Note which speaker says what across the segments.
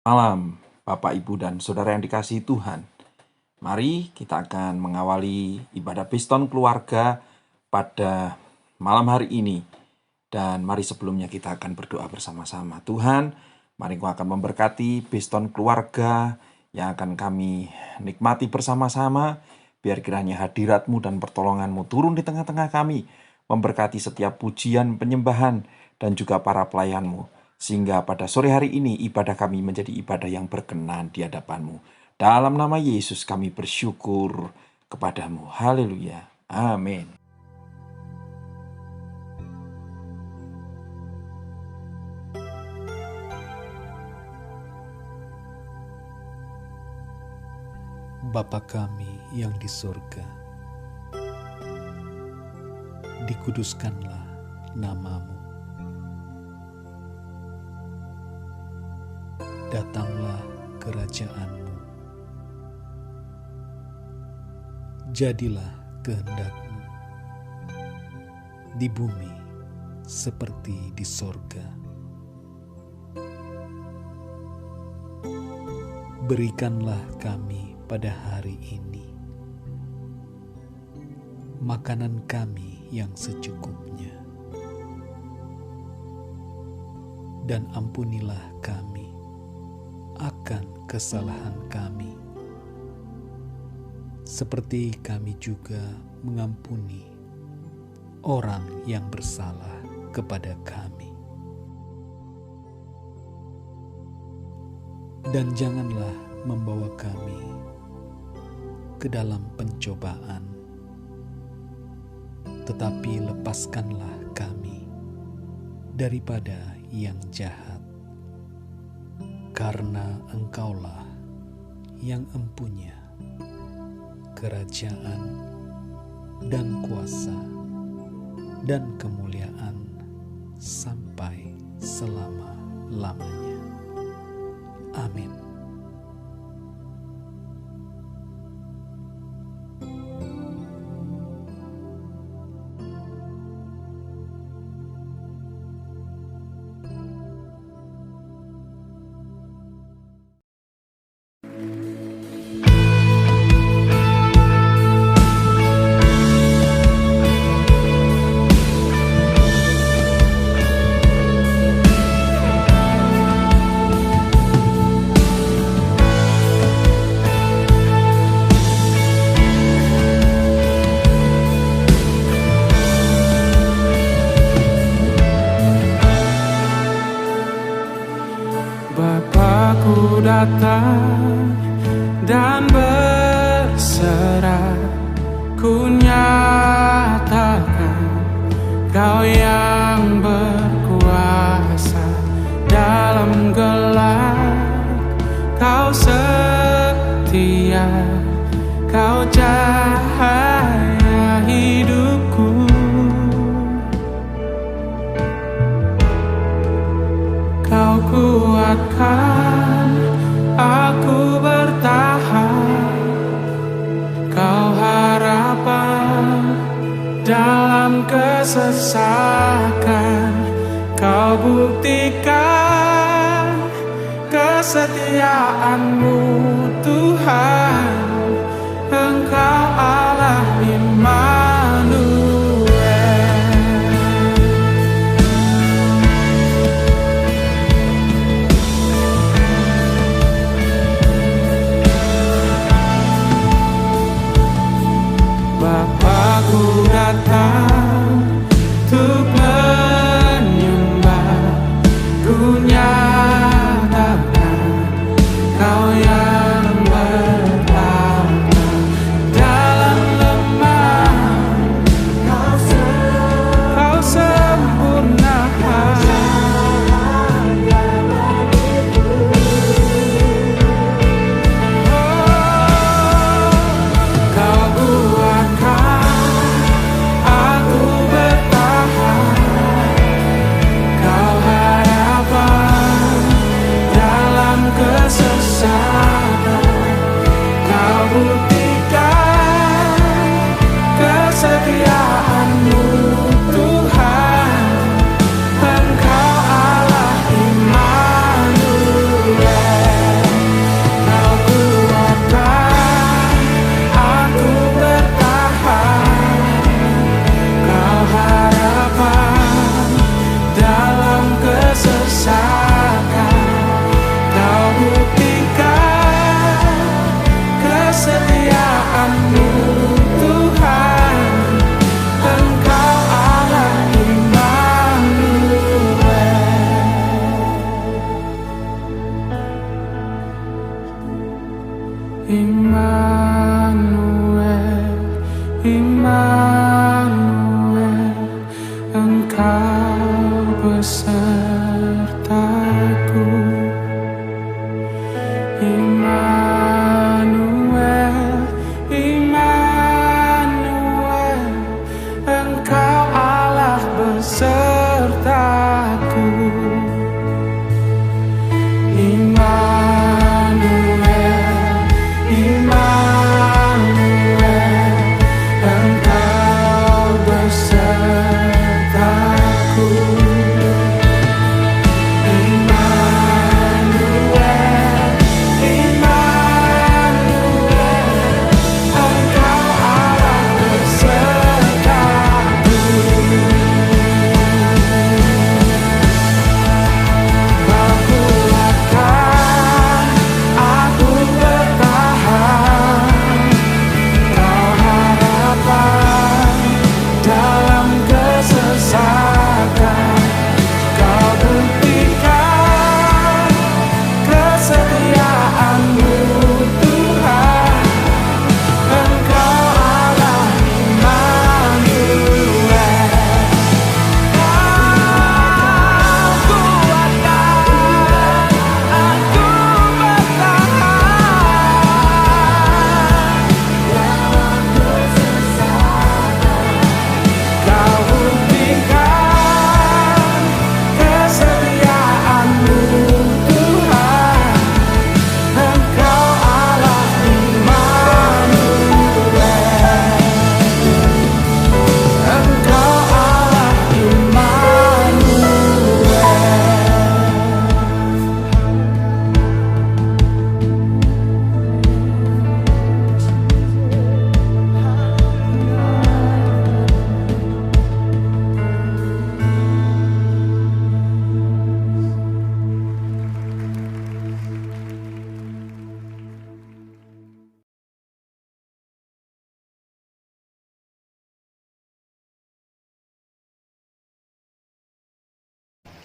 Speaker 1: Malam, Bapak, Ibu, dan Saudara yang dikasihi Tuhan. Mari kita akan mengawali ibadah Piston Keluarga pada malam hari ini. Dan mari sebelumnya kita akan berdoa bersama-sama. Tuhan, mari Engkau akan memberkati Piston Keluarga yang akan kami nikmati bersama-sama. Biar kiranya hadirat-Mu dan pertolongan-Mu turun di tengah-tengah kami, memberkati setiap pujian, penyembahan, dan juga para pelayan-Mu. Sehingga pada sore hari ini ibadah kami menjadi ibadah yang berkenan di hadapan-Mu. Dalam nama Yesus kami bersyukur kepadamu. Haleluya. Amin.
Speaker 2: Bapa kami yang di surga, dikuduskanlah nama-Mu. Datanglah kerajaan-Mu. Jadilah kehendak-Mu di bumi seperti di sorga. Berikanlah kami pada hari ini makanan kami yang secukupnya, dan ampunilah kami akan kesalahan kami, seperti kami juga mengampuni orang yang bersalah kepada kami. Dan janganlah membawa kami ke dalam pencobaan, tetapi lepaskanlah kami daripada yang jahat. Karena Engkaulah yang empunya kerajaan dan kuasa dan kemuliaan sampai selama-lamanya. Amin.
Speaker 3: Bapakku datang dan berserah, ku nyatakan Kau yang berkuasa dalam gelap. Kau setia, Kau cahaya hidupku. Kau kuatkan aku bertahan, Kau harapan dalam kesesakan. Kau buktikan kesetiaan-Mu Tuhan, Engkau Allah Immanuel. Bapakku datang untuk menyembah, ku nyatakan Kau yang bertata dalam lemah Immanuel, Immanuel, Engkau besertaku. Immanuel, Immanuel, Engkau Allah besertaku. Immanuel, Immanuel, Engkau besertaku. Immanuel, Immanuel, Engkau Allah besertaku. Aku bertahan, Kau harapan dalam kesesakan. Kau buktikan kesetiaan-Mu, Tuhan. Engkau Allah Immanuel. Kau kuatkan aku bertahan dalam kesesakan. Kau buktikan kesetiaan-Mu, Tuhan. Engkau Allah Immanuel. Engkau Allah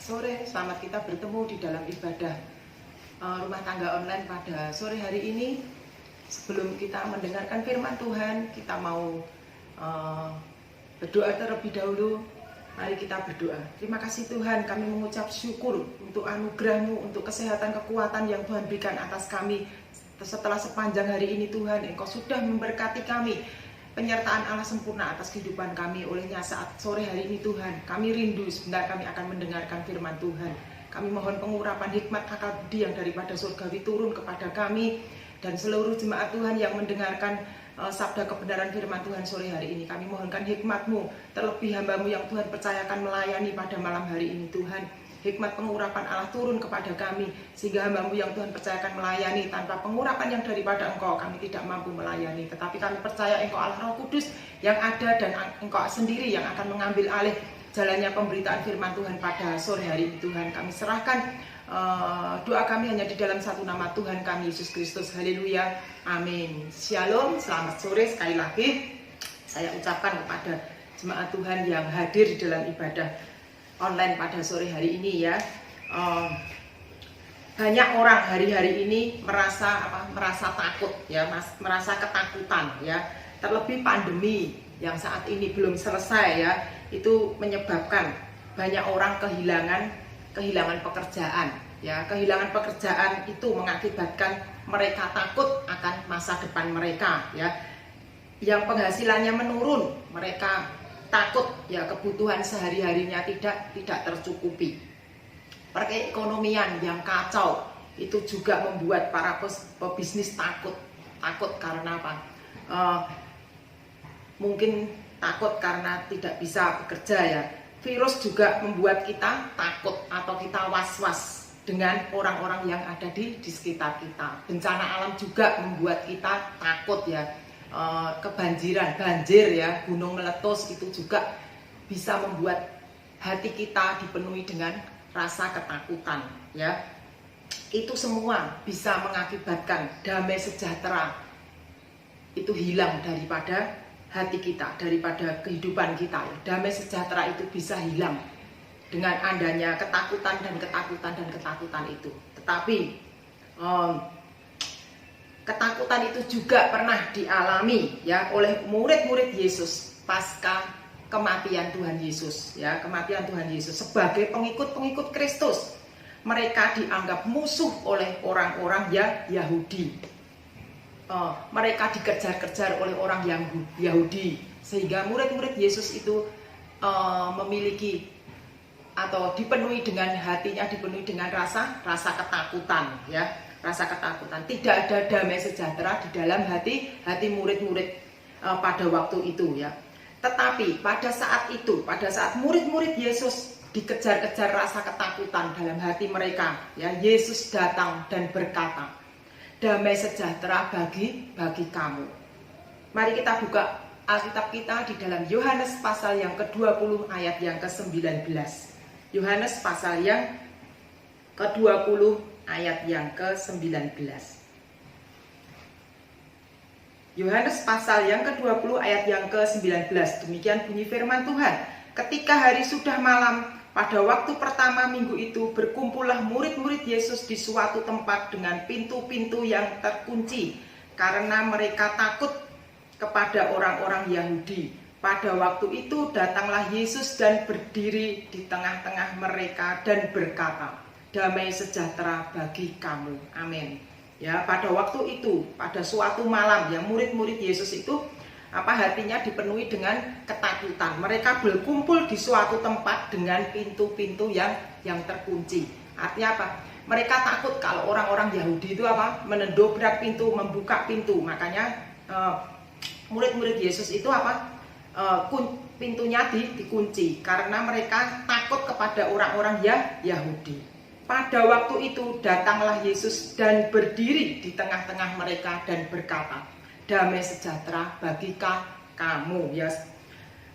Speaker 4: Sore, selamat kita bertemu di dalam ibadah rumah tangga online pada sore hari ini. Sebelum kita mendengarkan firman Tuhan, kita mau berdoa terlebih dahulu. Mari kita berdoa. Terima kasih Tuhan, kami mengucap syukur untuk anugerah-Mu, untuk kesehatan, kekuatan yang Tuhan berikan atas kami. Setelah sepanjang hari ini Tuhan, Engkau sudah memberkati kami. Penyertaan Allah sempurna atas kehidupan kami. Olehnya saat sore hari ini Tuhan, kami rindu sebentar kami akan mendengarkan firman Tuhan. Kami mohon pengurapan hikmat akal budi yang daripada surgawi turun kepada kami dan seluruh jemaat Tuhan yang mendengarkan sabda kebenaran firman Tuhan sore hari ini. Kami mohonkan hikmat-Mu, terlebih hamba-Mu yang Tuhan percayakan melayani pada malam hari ini Tuhan. Hikmat pengurapan Allah turun kepada kami, sehingga hamba-Mu yang Tuhan percayakan melayani. Tanpa pengurapan yang daripada Engkau, kami tidak mampu melayani. Tetapi kami percaya Engkau Allah Roh Kudus yang ada, dan Engkau sendiri yang akan mengambil alih jalannya pemberitaan firman Tuhan pada sore hari ini Tuhan. Kami serahkan doa kami hanya di dalam satu nama Tuhan kami, Yesus Kristus. Haleluya, amin. Shalom, selamat sore sekali lagi. Saya ucapkan kepada jemaat Tuhan yang hadir di dalam ibadah online pada sore hari ini ya. Banyak orang hari-hari ini merasa takut ya, merasa ketakutan ya. Terlebih pandemi yang saat ini belum selesai ya, itu menyebabkan banyak orang kehilangan pekerjaan ya. Kehilangan pekerjaan itu mengakibatkan mereka takut akan masa depan mereka ya. Yang penghasilannya menurun, mereka takut ya, kebutuhan sehari-harinya tidak tercukupi. Perekonomian yang kacau itu juga membuat para pebisnis takut karena apa? Mungkin takut karena tidak bisa bekerja ya. Virus juga membuat kita takut atau kita was-was dengan orang-orang yang ada di sekitar kita. Bencana alam juga membuat kita takut ya. Kebanjiran, banjir ya, gunung meletus itu juga bisa membuat hati kita dipenuhi dengan rasa ketakutan ya. Itu semua bisa mengakibatkan damai sejahtera itu hilang daripada hati kita, daripada kehidupan kita ya. Damai sejahtera itu bisa hilang dengan adanya ketakutan itu. Tetapi Ketakutan itu juga pernah dialami ya oleh murid-murid Yesus pasca kematian Tuhan Yesus ya, kematian Tuhan Yesus sebagai pengikut-pengikut Kristus. Mereka dianggap musuh oleh orang-orang Yahudi. Mereka dikejar-kejar oleh orang Yahudi, sehingga murid-murid Yesus itu memiliki atau dipenuhi dengan hatinya, dipenuhi dengan rasa ketakutan ya, rasa ketakutan. Tidak ada damai sejahtera di dalam hati murid-murid pada waktu itu ya. Tetapi pada saat itu, pada saat murid-murid Yesus dikejar-kejar rasa ketakutan dalam hati mereka ya, Yesus datang dan berkata, damai sejahtera bagi kamu. Mari kita buka Alkitab kita di dalam Yohanes pasal yang ke-20 ayat yang ke-19. Yohanes pasal yang ke-20 ayat yang ke-19. Yohanes pasal yang ke-20 ayat yang ke-19. Demikian bunyi firman Tuhan. Ketika hari sudah malam, pada waktu pertama minggu itu berkumpullah murid-murid Yesus di suatu tempat dengan pintu-pintu yang terkunci karena mereka takut kepada orang-orang Yahudi. Pada waktu itu datanglah Yesus dan berdiri di tengah-tengah mereka dan berkata, damai sejahtera bagi kamu. Amin. Ya, pada waktu itu, pada suatu malam yang murid-murid Yesus itu hatinya dipenuhi dengan ketakutan. Mereka berkumpul di suatu tempat dengan pintu-pintu yang terkunci. Artinya apa? Mereka takut kalau orang-orang Yahudi itu mendobrak pintu, membuka pintu. Makanya murid-murid Yesus itu pintunya dikunci karena mereka takut kepada orang-orang Yahudi. Pada waktu itu datanglah Yesus dan berdiri di tengah-tengah mereka dan berkata, damai sejahtera bagi kamu ya.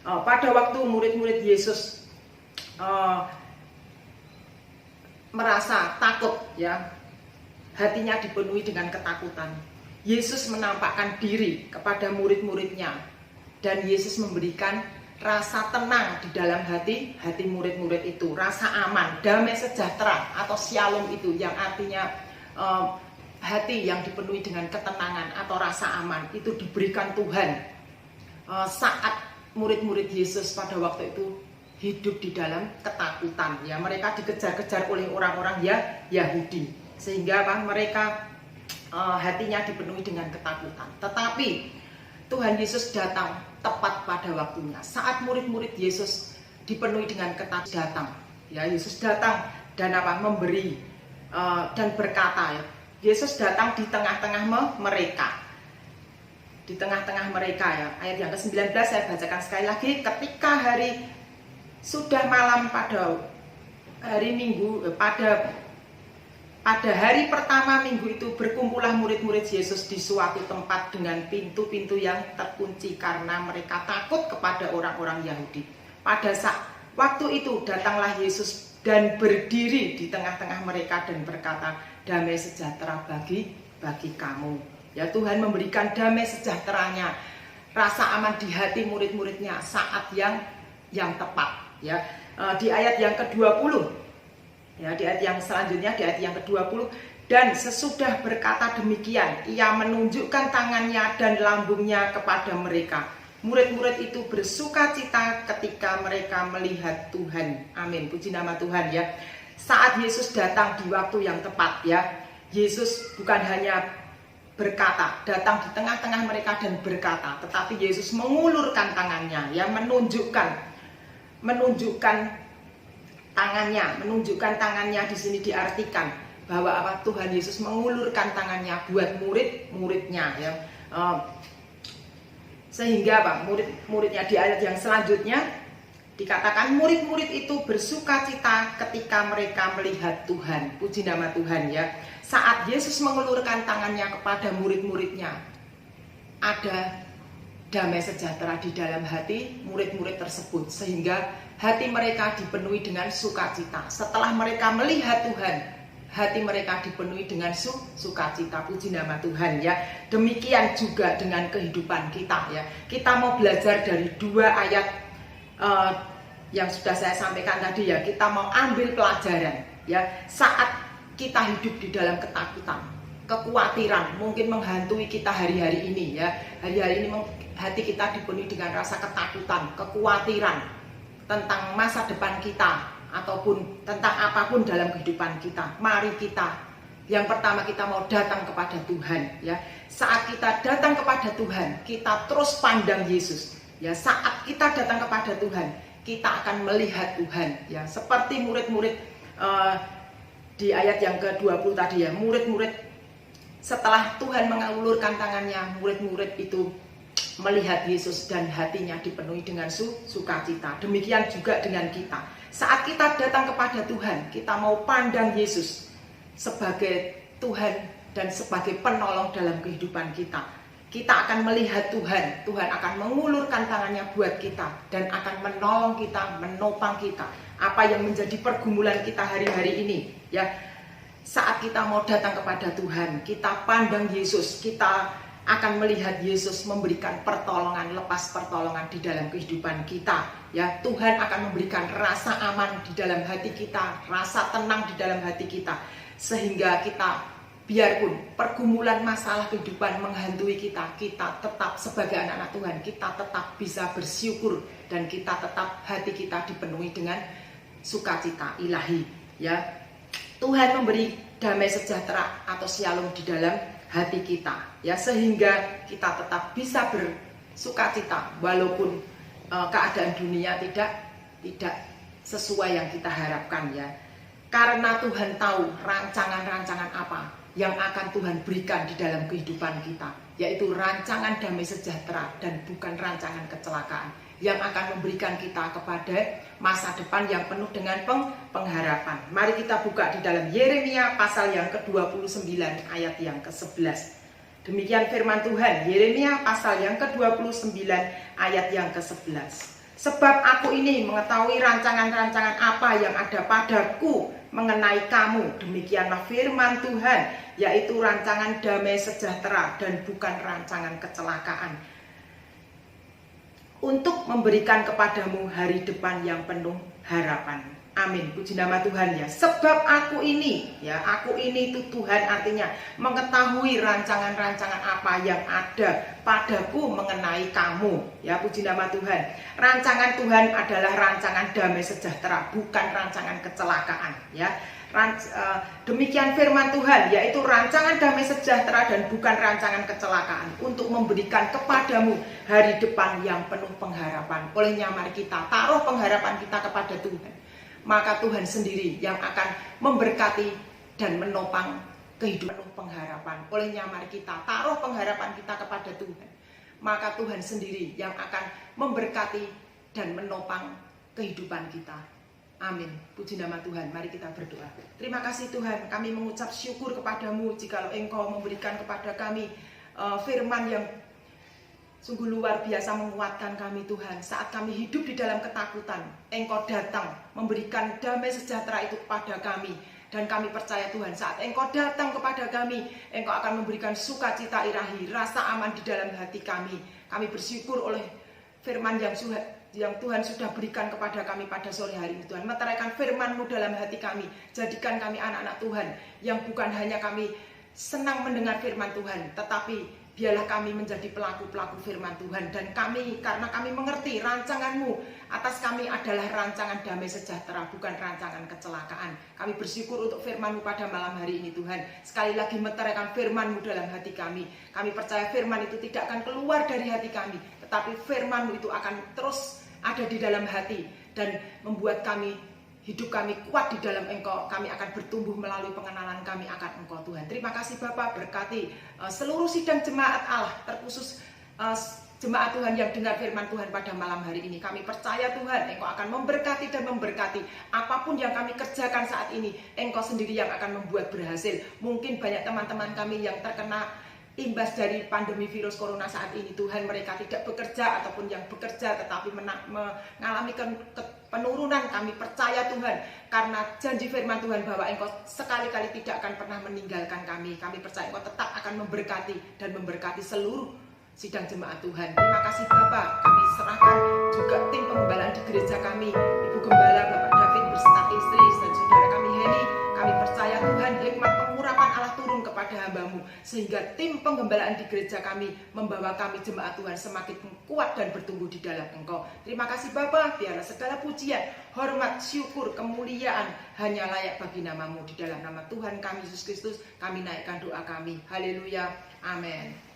Speaker 4: Pada waktu murid-murid Yesus merasa takut ya, hatinya dipenuhi dengan ketakutan, Yesus menampakkan diri kepada murid-muridnya dan Yesus memberikan rasa tenang di dalam hati murid-murid itu, rasa aman, damai sejahtera atau shalom itu yang artinya hati yang dipenuhi dengan ketenangan atau rasa aman itu diberikan Tuhan saat murid-murid Yesus pada waktu itu hidup di dalam ketakutan ya. Mereka dikejar-kejar oleh orang-orang Yahudi sehingga mereka hatinya dipenuhi dengan ketakutan. Tetapi Tuhan Yesus datang tepat pada waktunya. Saat murid-murid Yesus dipenuhi dengan ketakutan datang ya, Yesus datang dan memberi dan berkata ya, Yesus datang di tengah-tengah mereka. Di tengah-tengah mereka ya. Ayat yang ke-19 saya bacakan sekali lagi. Ketika hari sudah malam pada hari Minggu, pada hari pertama minggu itu berkumpullah murid-murid Yesus di suatu tempat dengan pintu-pintu yang terkunci karena mereka takut kepada orang-orang Yahudi. Pada saat waktu itu datanglah Yesus dan berdiri di tengah-tengah mereka dan berkata, damai sejahtera bagi kamu. Ya, Tuhan memberikan damai sejahteranya, rasa aman di hati murid-muridnya saat yang tepat. Ya, di ayat yang ke-20, ya, di ayat yang selanjutnya, di ayat yang ke-20, dan sesudah berkata demikian, ia menunjukkan tangannya dan lambungnya kepada mereka. Murid-murid itu bersuka cita ketika mereka melihat Tuhan. Amin. Puji nama Tuhan ya. Saat Yesus datang di waktu yang tepat ya, Yesus bukan hanya berkata, datang di tengah-tengah mereka dan berkata, tetapi Yesus mengulurkan tangannya ya, menunjukkan tangannya di sini diartikan bahwa Tuhan Yesus mengulurkan tangannya buat murid-muridnya ya. Sehingga murid-muridnya di ayat yang selanjutnya dikatakan murid-murid itu bersuka cita ketika mereka melihat Tuhan. Puji nama Tuhan ya. Saat Yesus mengulurkan tangannya kepada murid-muridnya, ada damai sejahtera di dalam hati murid-murid tersebut sehingga hati mereka dipenuhi dengan sukacita. Setelah mereka melihat Tuhan, hati mereka dipenuhi dengan sukacita. Puji nama Tuhan ya. Demikian juga dengan kehidupan kita ya. Kita mau belajar dari dua ayat yang sudah saya sampaikan tadi ya. Kita mau ambil pelajaran ya. Saat kita hidup di dalam ketakutan, kekhawatiran mungkin menghantui kita hari-hari ini ya. Hari-hari ini hati kita dipenuhi dengan rasa ketakutan, kekhawatiran tentang masa depan kita ataupun tentang apapun dalam kehidupan kita. Mari kita yang pertama kita mau datang kepada Tuhan ya. Saat kita datang kepada Tuhan, kita terus pandang Yesus. Ya, saat kita datang kepada Tuhan, kita akan melihat Tuhan ya. Seperti murid-murid di ayat yang ke-20 tadi ya, murid-murid setelah Tuhan mengulurkan tangannya, murid-murid itu melihat Yesus dan hatinya dipenuhi dengan sukacita. Demikian juga dengan kita. Saat kita datang kepada Tuhan, kita mau pandang Yesus sebagai Tuhan dan sebagai penolong dalam kehidupan kita. Kita akan melihat Tuhan. Tuhan akan mengulurkan tangannya buat kita dan akan menolong kita, menopang kita. Apa yang menjadi pergumulan kita hari-hari ini ya. Saat kita mau datang kepada Tuhan, kita pandang Yesus, kita akan melihat Yesus memberikan pertolongan, lepas pertolongan di dalam kehidupan kita. Ya, Tuhan akan memberikan rasa aman di dalam hati kita, rasa tenang di dalam hati kita, sehingga kita biarpun pergumulan masalah kehidupan menghantui kita, kita tetap sebagai anak-anak Tuhan, kita tetap bisa bersyukur dan kita tetap hati kita dipenuhi dengan sukacita ilahi. Ya. Tuhan memberi damai sejahtera atau shalom di dalam hati kita ya, sehingga kita tetap bisa bersukacita walaupun keadaan dunia tidak sesuai yang kita harapkan ya. Karena Tuhan tahu rancangan-rancangan apa yang akan Tuhan berikan di dalam kehidupan kita, yaitu rancangan damai sejahtera dan bukan rancangan kecelakaan yang akan memberikan kita kepada masa depan yang penuh dengan pengharapan. Mari kita buka di dalam Yeremia pasal yang ke-29 ayat yang ke-11. Demikian firman Tuhan, Yeremia pasal yang ke-29 ayat yang ke-11. Sebab aku ini mengetahui rancangan-rancangan apa yang ada padaku mengenai kamu. Demikianlah firman Tuhan, yaitu rancangan damai sejahtera dan bukan rancangan kecelakaan, untuk memberikan kepadamu hari depan yang penuh harapan. Amin. Puji nama Tuhan ya. Sebab aku ini itu Tuhan artinya mengetahui rancangan-rancangan apa yang ada padaku mengenai kamu. Ya, puji nama Tuhan. Rancangan Tuhan adalah rancangan damai sejahtera, bukan rancangan kecelakaan. Ya. Demikian firman Tuhan, yaitu rancangan damai sejahtera dan bukan rancangan kecelakaan, untuk memberikan kepadamu hari depan yang penuh pengharapan. Olehnya mari kita taruh pengharapan kita kepada Tuhan, maka Tuhan sendiri yang akan memberkati dan menopang kehidupan penuh pengharapan. Olehnya mari kita taruh pengharapan kita kepada Tuhan, maka Tuhan sendiri yang akan memberkati dan menopang kehidupan kita. Amin. Puji nama Tuhan. Mari kita berdoa. Terima kasih Tuhan, kami mengucap syukur kepadamu jikalau Engkau memberikan kepada kami firman yang sungguh luar biasa menguatkan kami Tuhan. Saat kami hidup di dalam ketakutan, Engkau datang memberikan damai sejahtera itu kepada kami. Dan kami percaya Tuhan, saat Engkau datang kepada kami, Engkau akan memberikan sukacita ilahi, rasa aman di dalam hati kami. Kami bersyukur oleh firman yang Tuhan sudah berikan kepada kami pada sore hari ini. Tuhan, meteraikan firman-Mu dalam hati kami. Jadikan kami anak-anak Tuhan yang bukan hanya kami senang mendengar firman Tuhan, tetapi biarlah kami menjadi pelaku-pelaku firman Tuhan. Dan kami, karena kami mengerti rancangan-Mu atas kami adalah rancangan damai sejahtera, bukan rancangan kecelakaan. Kami bersyukur untuk firman-Mu pada malam hari ini Tuhan. Sekali lagi meteraikan firman-Mu dalam hati kami. Kami percaya firman itu tidak akan keluar dari hati kami, tetapi firman-Mu itu akan terus ada di dalam hati dan membuat hidup kami kuat di dalam Engkau. Kami akan bertumbuh melalui pengenalan kami akan Engkau Tuhan. Terima kasih Bapa, berkati seluruh sidang jemaat Allah, terkhusus jemaat Tuhan yang dengar firman Tuhan pada malam hari ini. Kami percaya Tuhan, Engkau akan memberkati dan memberkati apapun yang kami kerjakan saat ini. Engkau sendiri yang akan membuat berhasil. Mungkin banyak teman-teman kami yang terkena imbas dari pandemi virus corona saat ini Tuhan, mereka tidak bekerja ataupun yang bekerja tetapi mengalami penurunan. Kami percaya Tuhan, karena janji firman Tuhan bahwa Engkau sekali-kali tidak akan pernah meninggalkan kami. Kami percaya Engkau tetap akan memberkati dan memberkati seluruh sidang jemaat Tuhan. Terima kasih Bapak, kami serahkan juga tim penggembalaan di gereja kami, Ibu Gembala Bapak David beserta istri dan saudara kami Heni. Kami percaya Tuhan, hikmat pengurapan Allah turun kepada kepada hamba-Mu, sehingga tim penggembalaan di gereja kami membawa kami jemaat Tuhan semakin kuat dan bertumbuh di dalam Engkau. Terima kasih Bapa, biarlah segala pujian, hormat, syukur, kemuliaan hanya layak bagi nama-Mu. Di dalam nama Tuhan kami Yesus Kristus kami naikkan doa kami. Haleluya, amin.